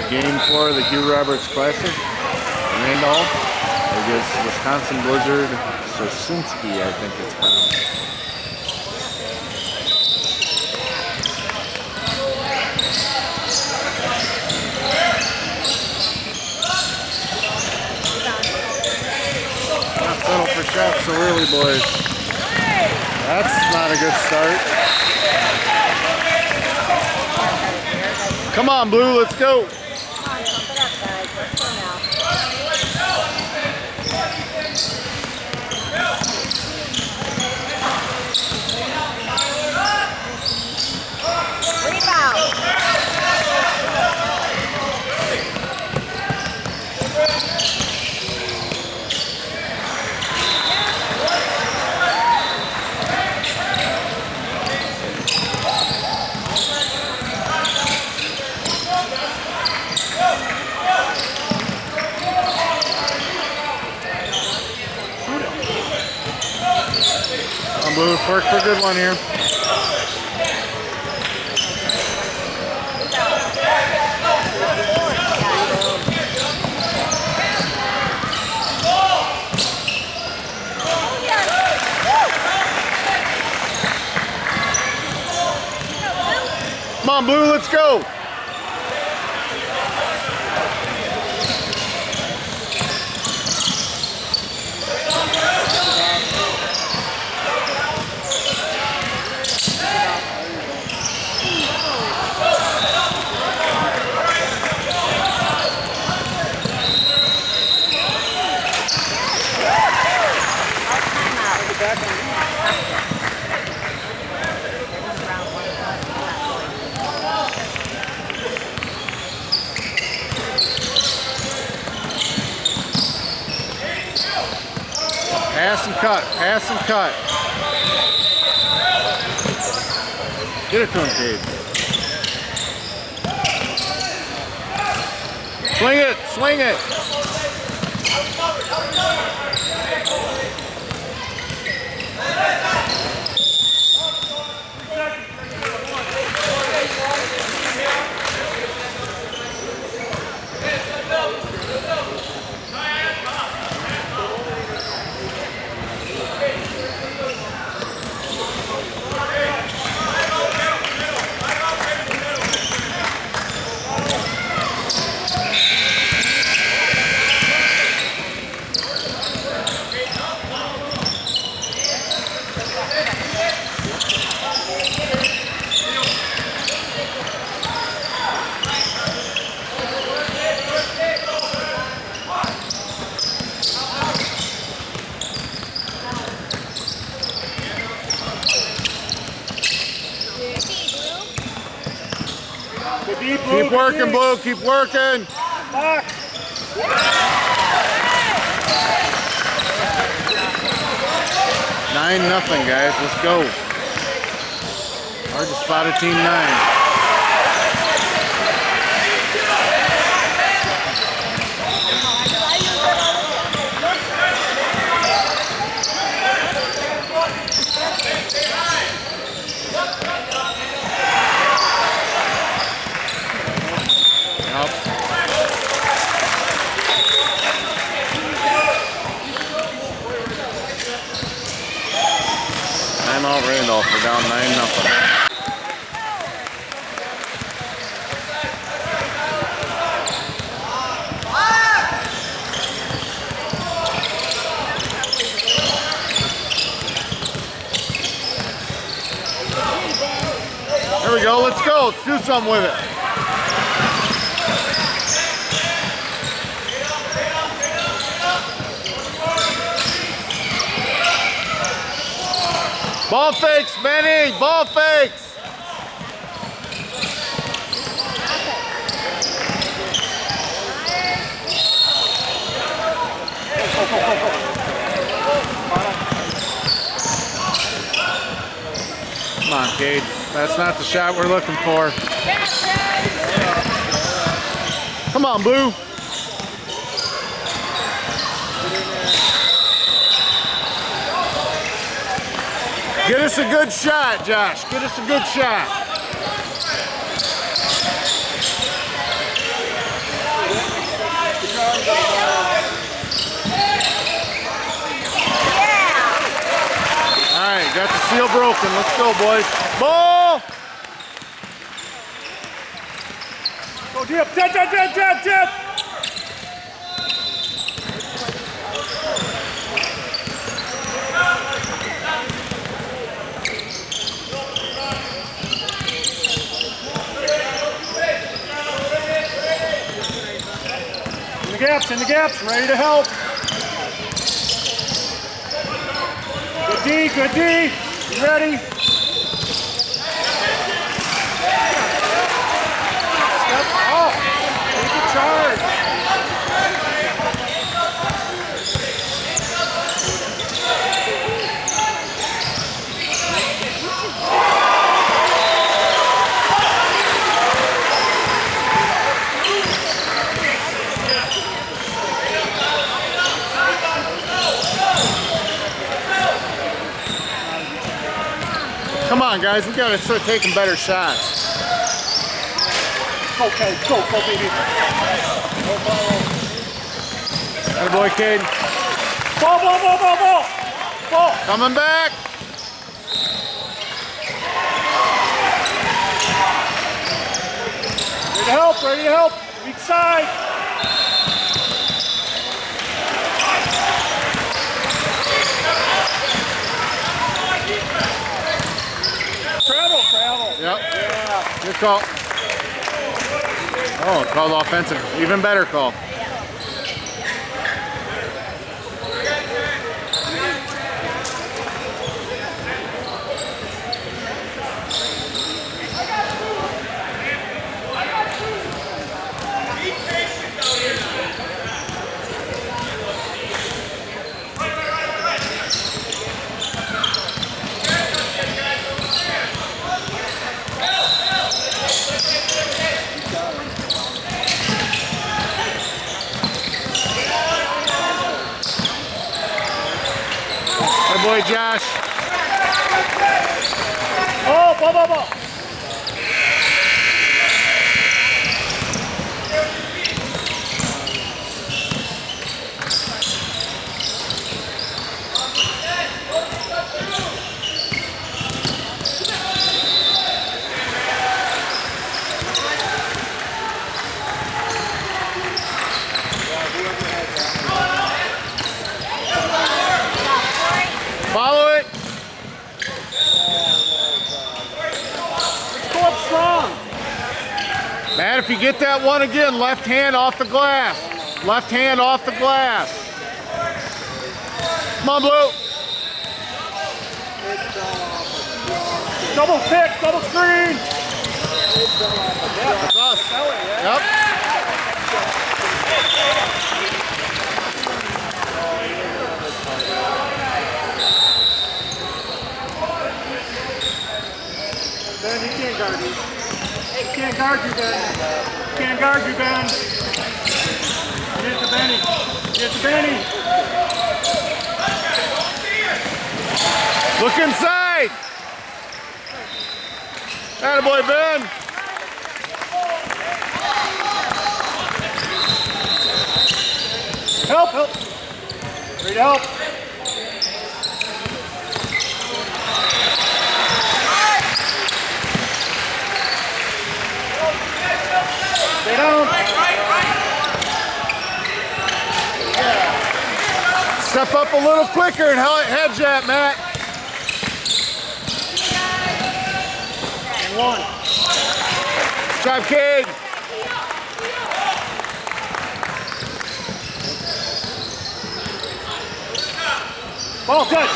game 4 of the Hugh Roberts Classic. Randolph against Wisconsin Blizzard Sosinski, I think it's pronounced. Not settle for shots so early, boys. That's not a good start. Come on, Blue, let's go. Come on, pump it up, guys. Let's go now. Rebound. Come on, Blue, work for a good one here. Come on, Blue, let's go. Pass and cut, pass and cut. Get it to him, Dave. Swing it, swing it. Keep working, Blue. Keep working. 9-0, guys. Let's go. Hard to spot a team 9. Timeout Randolph, we're down 9-0. There we go, let's go, let's do something with it. Ball fakes, Benny! Ball fakes! Come on, Cade. That's not the shot we're looking for. Come on, Blue. Get us a good shot, Josh. Get us a good shot. broken. Let's go, boys. Ball! Go dip, dip, dip, dip, dip, dip. In the gaps, ready to help. Good D, you ready? Step up, take a charge. Come on, guys. We got to start taking better shots. Okay, go, baby. Good boy, Cade. Ball. Coming back. Ready to help. Weak side. Travel. Yep. Yeah. Good call. Oh, called offensive. Even better call. Good boy, Josh. Ball. Follow it. Go up strong. Matt, if you get that one again, left hand off the glass. Left hand off the glass. Come on, Blue. Double pick, double screen. That's us. Yep. Ben, he can't guard you. He can't guard you, Ben. Can't guard you, Ben. Get it to Benny. Get it to Benny. Look inside. Attaboy, Ben. Help. Ready to help. Stay down. Step up a little quicker and head jab, Matt. And one. Stop, Cade. Ball, good.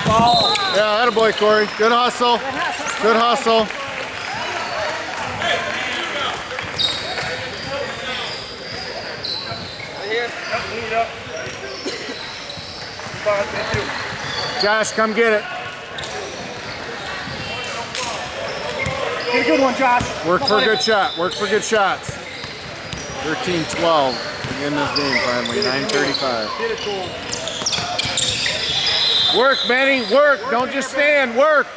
Ball. Yeah, attaboy, Corey. Good hustle. Good hustle. Lead up. Josh, come get it. Get a good one, Josh. Work for a good shot. Work for good shots. 13-12 to end this game finally. 9:35. Get it to him. Work, Benny. Work. Don't just stand. Work.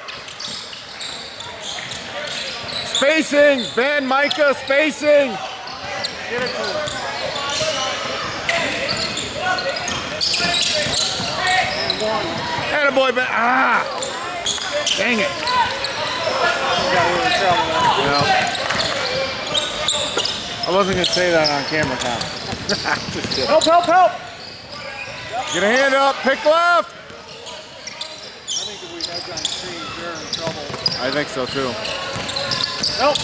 Spacing. Ben, Micah, spacing. Get it to him. And one. Attaboy, Ben. Ah. Dang it. Got a little trouble there. No. I wasn't going to say that on camera, Tom. Just kidding. Help, help, help! Get a hand up. Pick left. I think if we hedge on trees, you're in trouble. I think so, too. Help!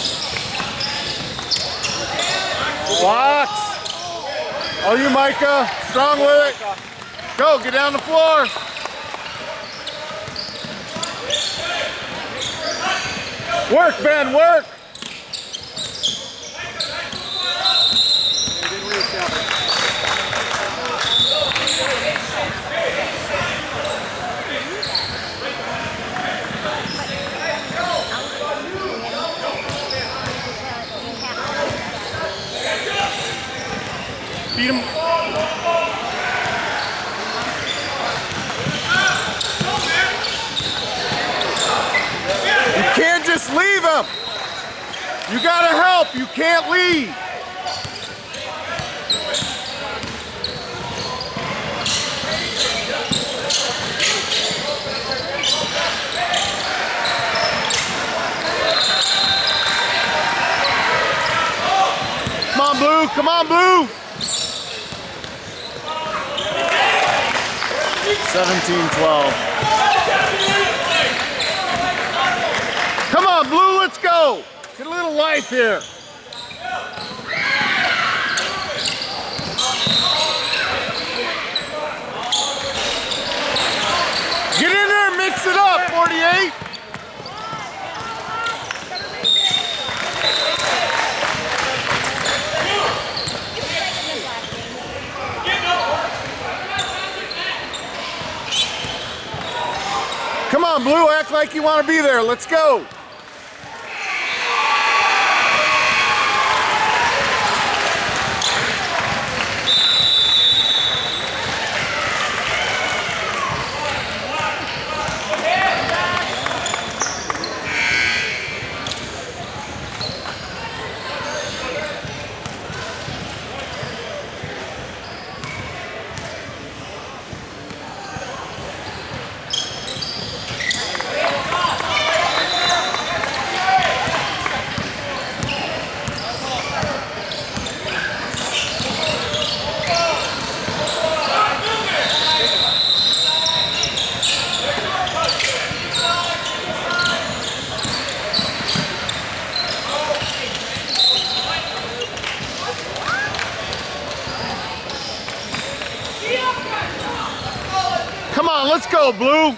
Blocks. Oh, you, Micah. Strong with it. Go. Get down the floor. Work, Ben. Work. They didn't reach out. Beat him. You can't just leave him. You gotta help. You can't leave. Come on, Blue. Come on, Blue. 17-12. Come on, Blue, let's go. Get a little life here. Get in there and mix it up, 48. Come on, Blue, act like you want to be there. Let's go. Come on, let's go, Blue.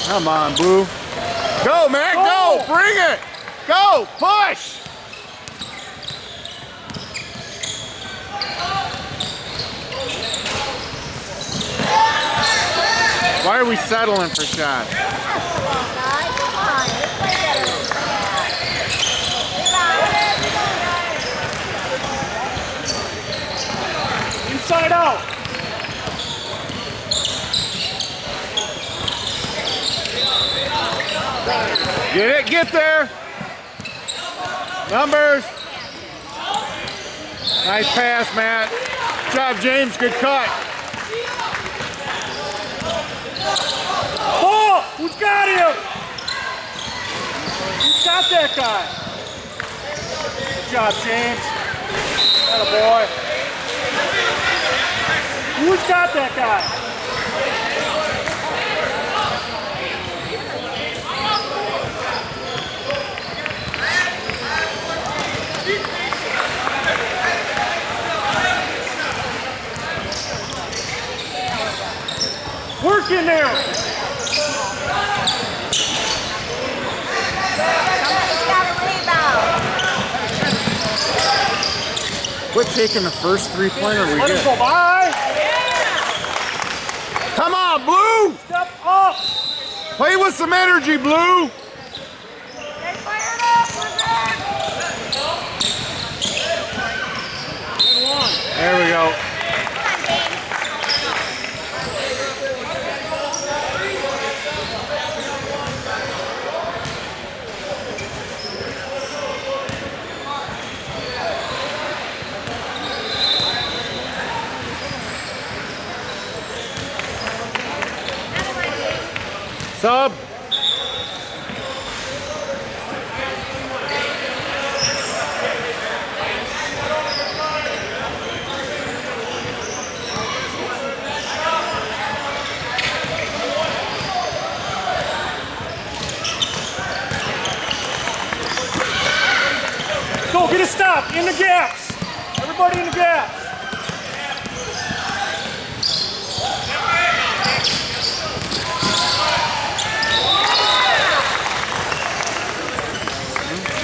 Come on, Blue. Go, man, go. Bring it. Go, push. Why are we settling for shots? Guys, come on. Let's play better than that. Inside out. Get it, get there. Numbers. Nice pass, Matt. Good job, James. Good cut. Oh, who's got him? Who's got that guy? Good job, James. Atta boy. Who's got that guy? Work in there. Somebody's got a rebound. Quit taking the first three-pointer we Let him get. go by. Come on, Blue. Step up. Play with some energy, Blue. Get fired up, Wizard. There we go. Come on, James. Sub. Go, get a stop. In the gaps. Everybody in the gaps.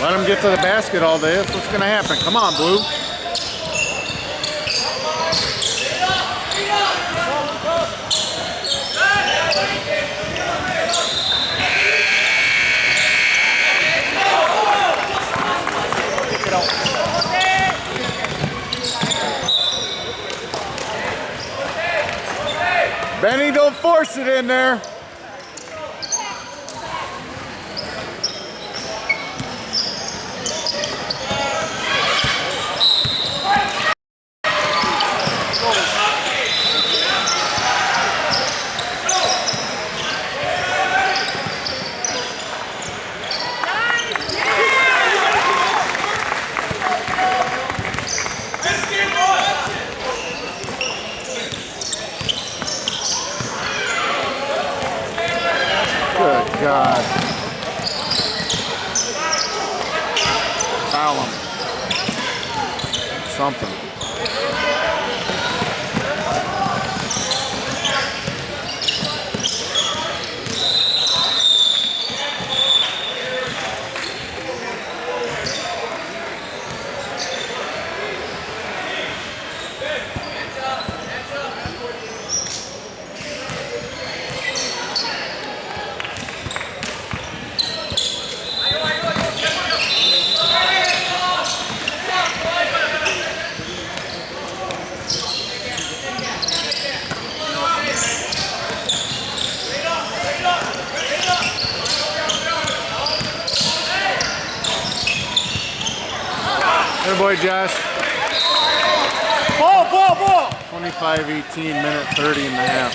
Let him get to the basket all day. That's what's going to happen. Come on, Blue. Benny, don't force it in there. Good God. Foul him. Something. Good boy, Josh. Ball. 25-18, minute 30 and a half.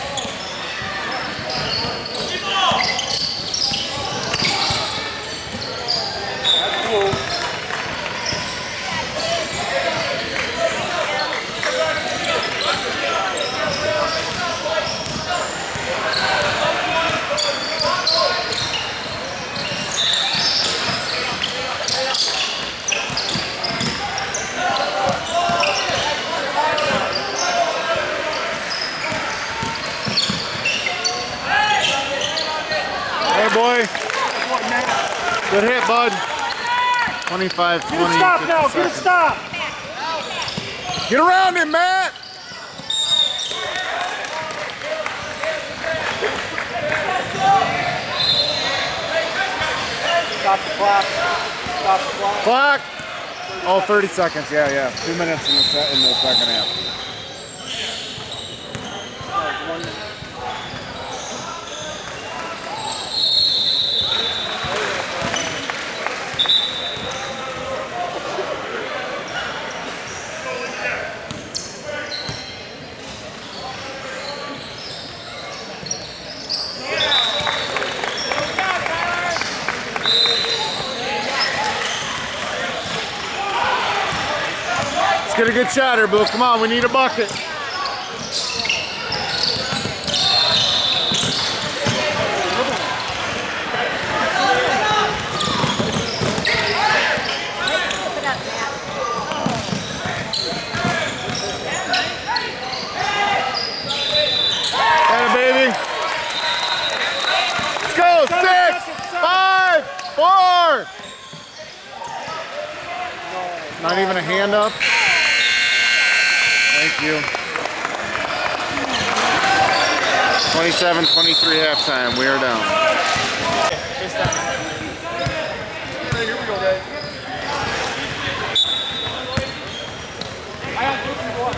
Hey, boy. Good hit, bud. 25, 20, Get a stop 50 now. Get a seconds. stop. Get around him, Matt. Stop the clock. Stop the clock. Clock. Oh, 30 seconds. Yeah. 2 minutes in the second half. Let's get a good shot here, Blue. Come on, we need a bucket. Hey, baby. Let's go. 6, 5, 4. Not even a hand up. Thank you. 27-23 halftime. We are down. Here we go, Dave. I don't think you want.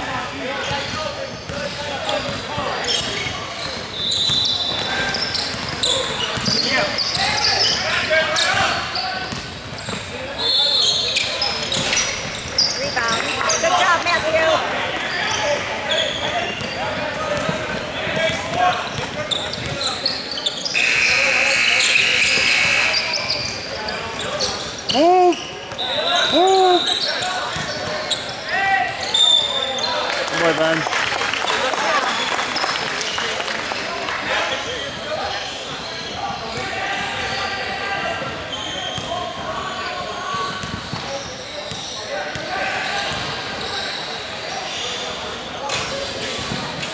Rebound. Good job, Matthew. boy, Ben.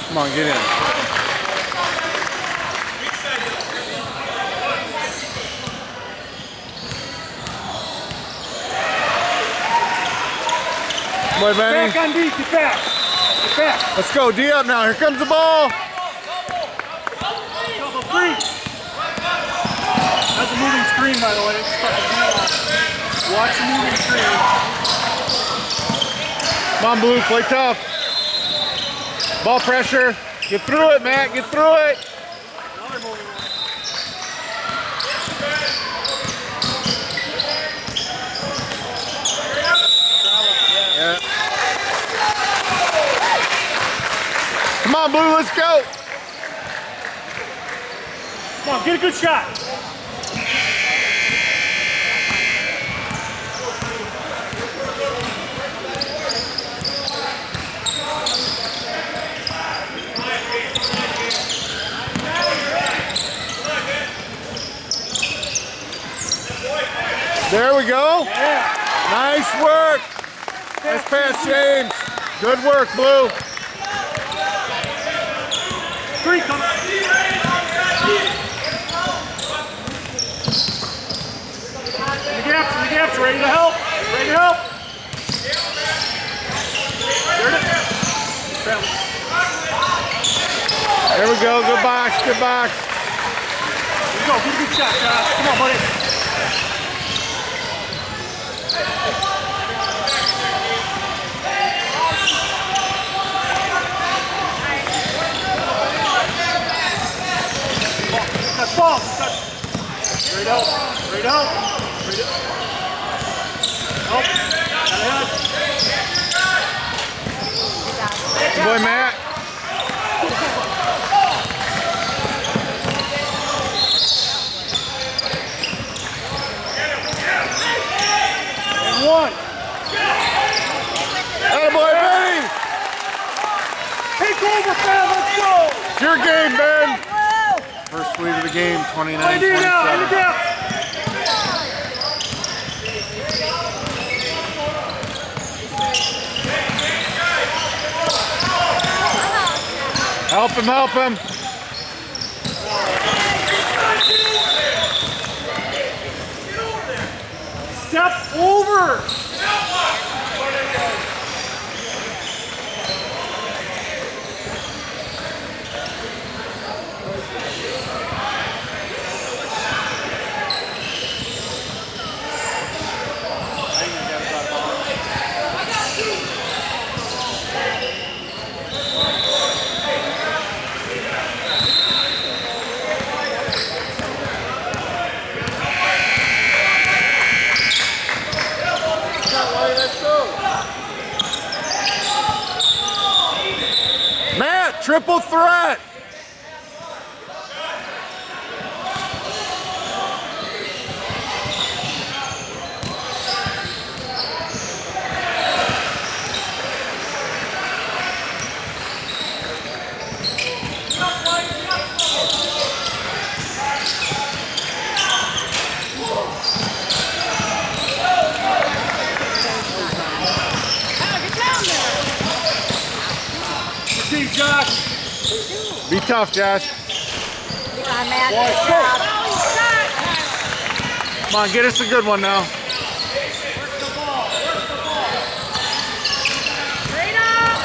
Come on, get in. Boy, Benny. Back on D, get back. Get back. Let's go, D up now. Here comes the ball. Double three. That's a moving screen, by the way. Watch the moving screen. Come on, Blue, play tough. Ball pressure. Get through it, Matt. Get through it. Another moving one. Yeah. Come on, Blue, let's go. Come on, get a good shot. There we go. Yeah. Nice work. Nice pass, James. Good work, Blue. Three, come on. In the gaps, ready to help. Ready to help. There we go. Good box. Good box. Here we go. Get a good shot, Josh. Come on, buddy. That's ball. Straight out. Straight out. Straight out. Help. Good boy, Matt. And one. Attaboy, Benny. Take over, fam. Let's go. It's your game, Ben. First lead of the game, 29-27. Play D now. In the gap. Help him, help him. Step over. Matt, triple threat. See, Josh. Be tough, Josh. I'm at good job. Come on, get us a good one now. Work the ball. Work the ball. Straight up.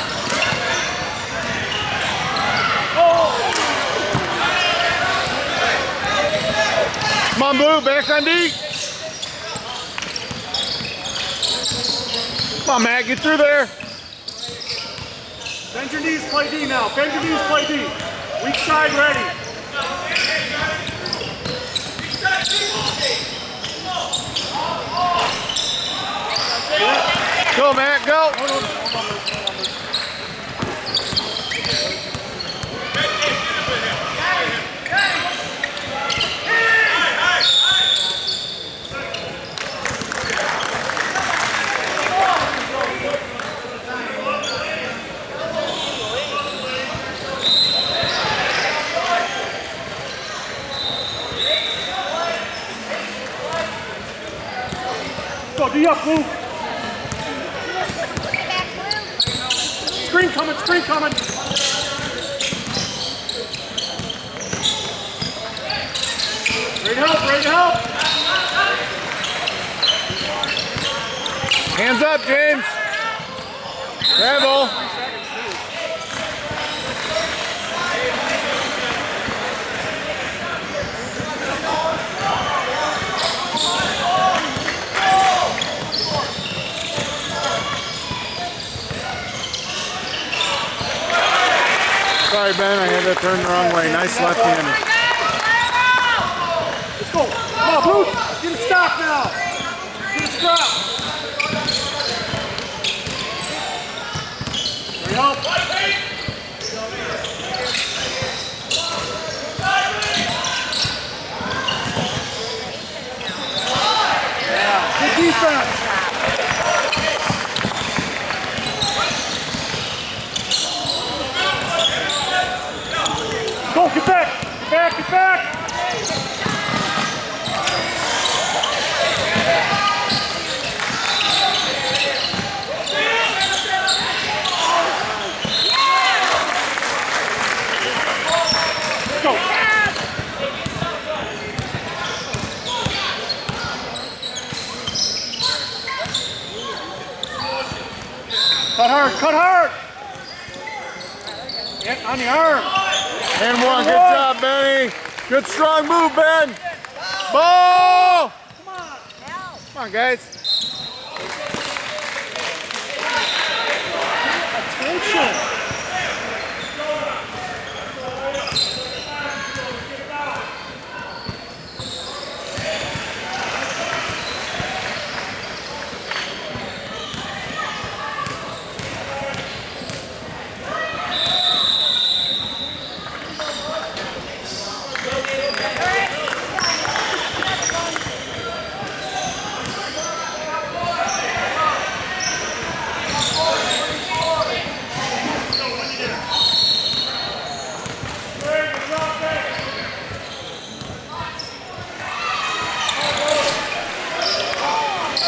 Come on, Blue, back on D. Come on, Matt, get through there. Bend your knees, play D now. Bend your knees, play D. Weak side ready. Go, Matt, go. up, Blue. Get back, Blue. Screen coming, screen coming. Ready to help, ready to help. Hands up, James. Travel. Sorry, Ben, I had that turned the wrong way. Nice left-handed. Let's go. Come on, Blue. Get a stop now. Get a stop. Ready to help. Yeah, good defense. Go, get back, get back, get back. Go. Cut hard, cut hard. Get on the arm. And one, good job, Benny. Good strong move, Ben. Ball! Come on, guys. Attention.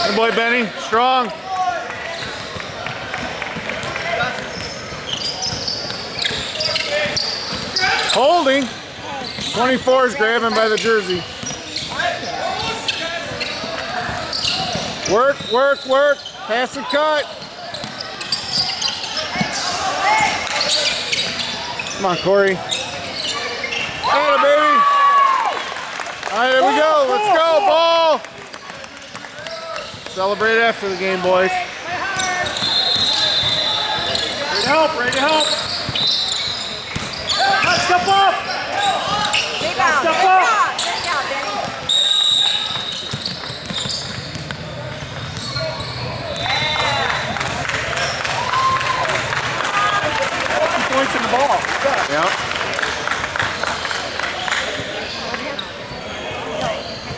Good boy, Benny. Strong. Holding. 24 is grabbing by the jersey. Work, work, work. Pass and cut. Come on, Corey. Atta, baby. All right, here we go. Let's go, ball. Celebrate after the game, boys. Ready to help, ready to help. Let's step up. Rebound. Step Good up. job. Good job, Benny. Points in the ball. Yeah.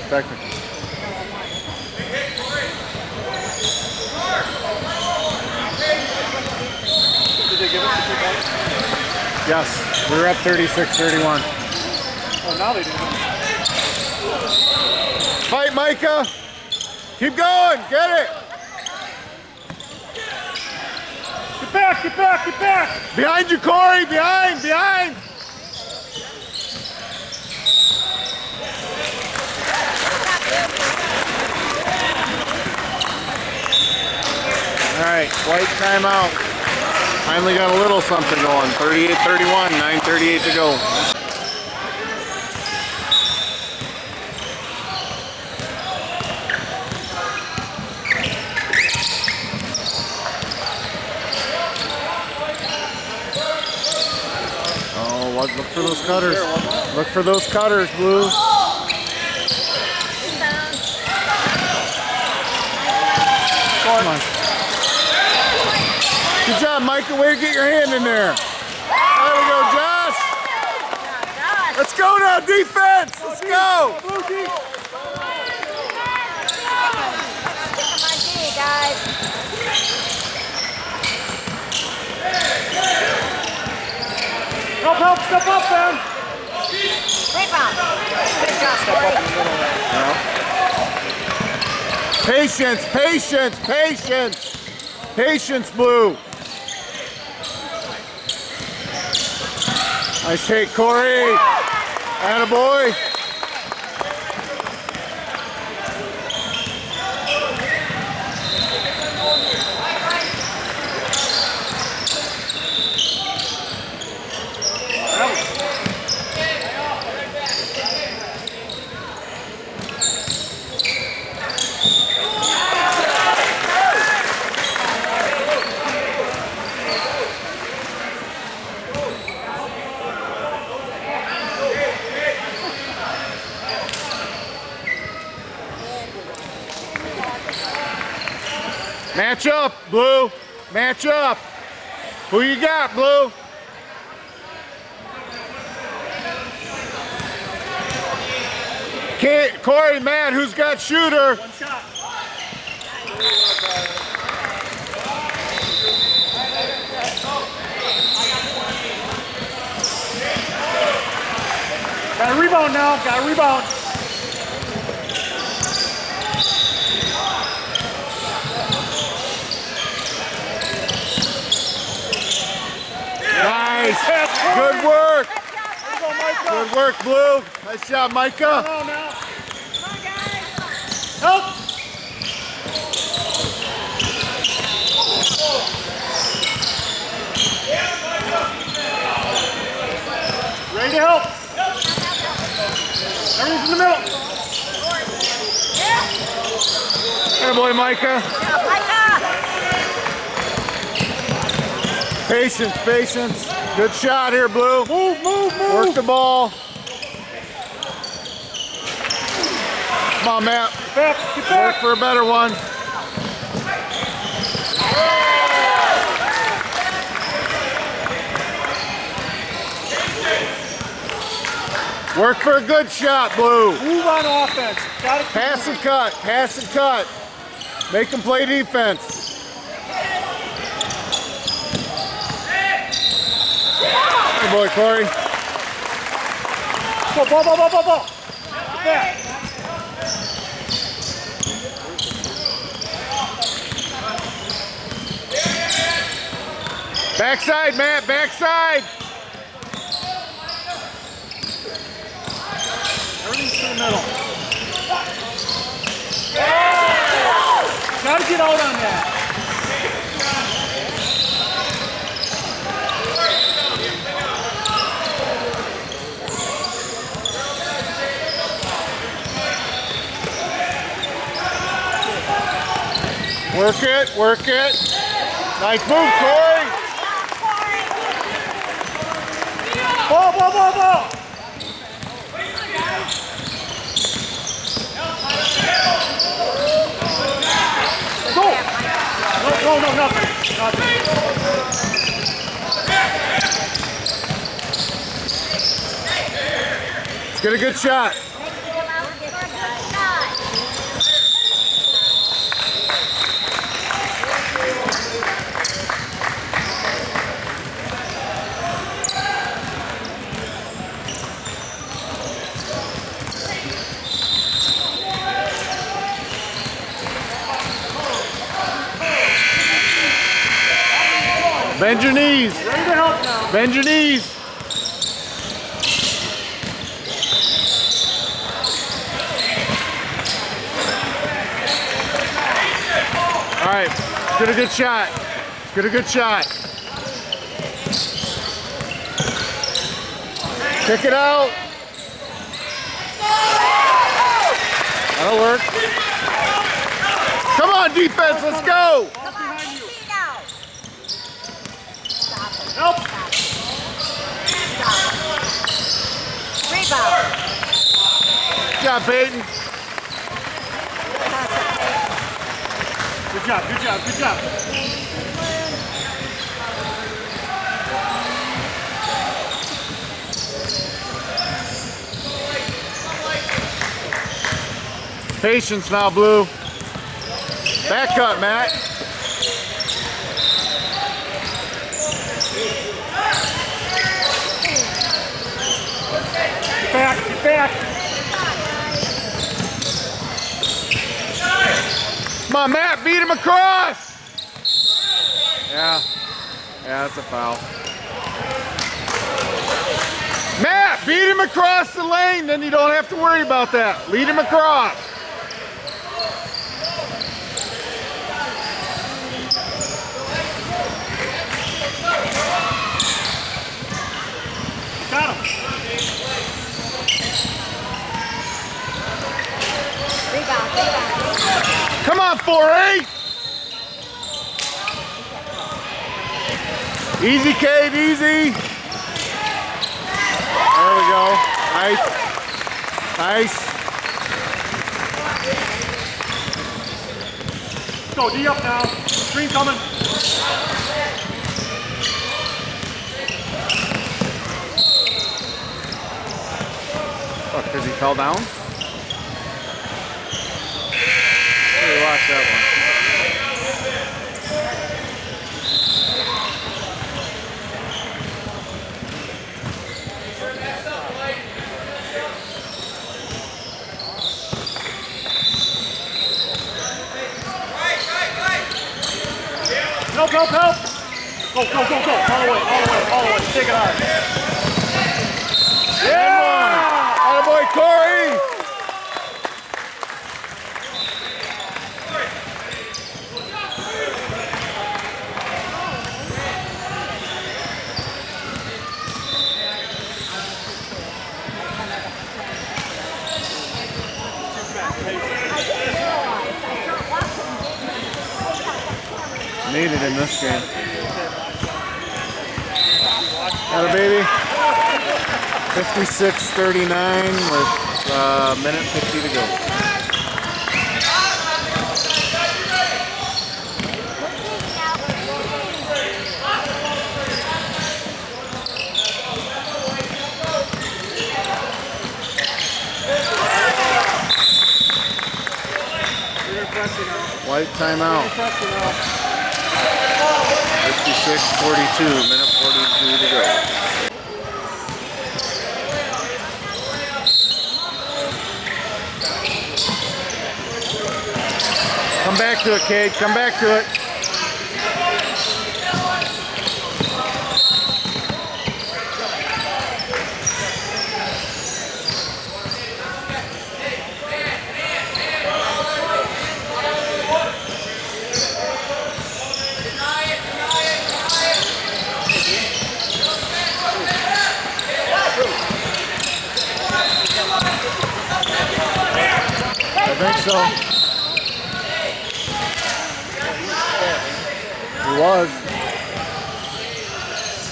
Technical. Did they give us the 2 points? Yes, we were up 36-31. Oh, now they do. Fight, Micah. Keep going. Get it. Get back, get back, get back. Behind you, Corey. Behind, behind. All right, white timeout. Finally got a little something going. 38-31, 9:38 to go. Oh, look for those cutters. Look for those cutters, Blue. Come on. Good job, Micah. Way to get your hand in there. There we go, Josh. Let's go now, defense. Let's go. Blue deep. Stick 'em on D, guys. Help, help, step up, Ben. Rebound. Good job, Corey. Patience, patience, patience. Patience, Blue. Nice take, Corey. Attaboy. Match up, Blue. Match up. Who you got, Blue? Corey, Matt, who's got shooter? One shot. Got a rebound now. Got a rebound. Nice. Good work. Good work, Blue. Nice job, Micah. Come on now. Come on, guys. Help. Ready to help. Everything's in the middle. Hey, boy, Micah. Yeah, Micah. Patience, patience. Good shot here, Blue. Move, move, move. Work the ball. Come on, Matt. Get back, get Work back. for a better one. Work for a good shot, Blue. Move on offense. Got it. Pass and cut. Pass and cut. Make them play defense. Good boy, Corey. Go, ball, ball, ball, ball, ball. Get back. Backside, Matt. Backside. Everything's in the middle. Gotta get out on that. Work it. Work it. Nice move, Corey. Ball, ball, ball, ball. Go. No, no, no, nothing. Nothing. Let's get a good shot. Bend your knees. Ready to help now. Bend your knees. All right, let's get a good shot. Let's get a good shot. Kick it out. That'll work. Come on, defense, let's go. Come on, feet out. Stop it. Help. Stop it. Rebound. Good job, Peyton. Good job, good job, good job. Patience now, Blue. Back cut, Matt. Get back, get back. Come on, Matt, beat him across. Yeah, that's a foul. Matt, beat him across the lane, then you don't have to worry about that. Lead him across. Got him. Rebound. Come on, 4-8. Easy, Cade, easy. There we go. Nice. Nice. Go, D up now. Screen coming. Fuck, because he fell down? Hey, watch that one. Help, help, help. Go, go, go, go. All the way, all the way, all the way. Take it hard. Yeah! Attaboy, Corey! Needed in this game. Got a baby. 56-39 with a minute 50 to go. White timeout. 56-42, minute 42 to go. Come back to it, Cade. Come back to it. I think so.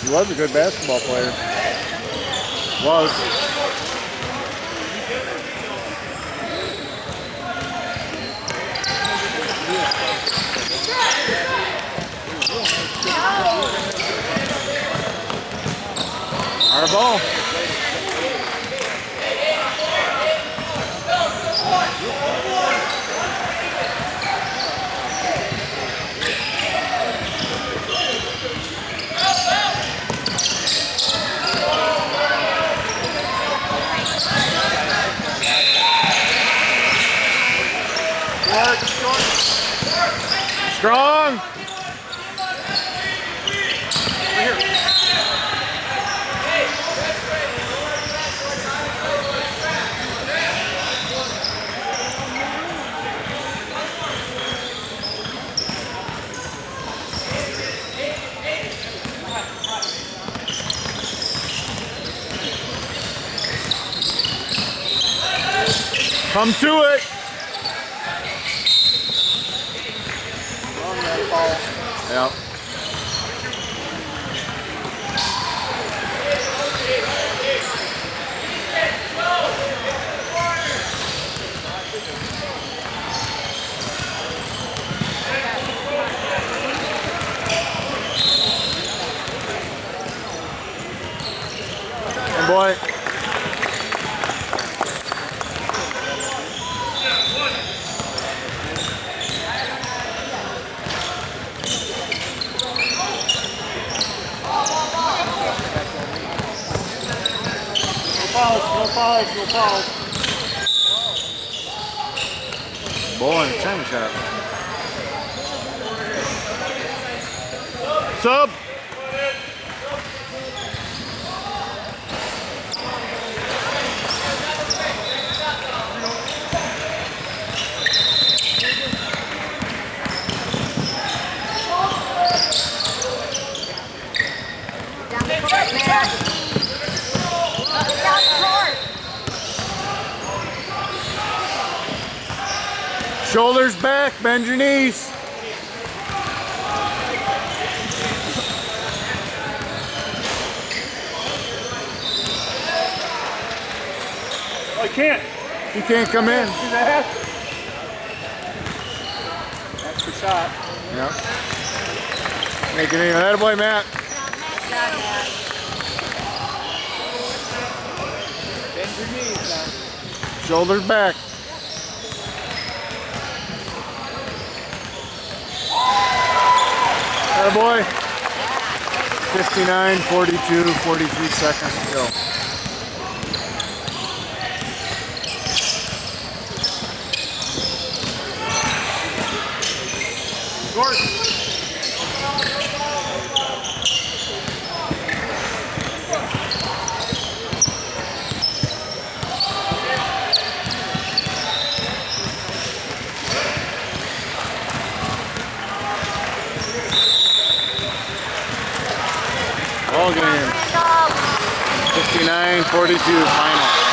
He was a good basketball player. Was. Our ball. Strong. Come to it. Yep. Good boy. No fouls. Boy, china shot. Sub. Down the court, man. Down the court. Shoulders back, bend your knees. I can't. You can't come in. Do that. That's the shot. Yeah. Make it in. That boy, Matt. Bend your knees now. Shoulders back. That boy. 59, 42, 43 seconds to go. Gordon. Ball game. 59, 42 final.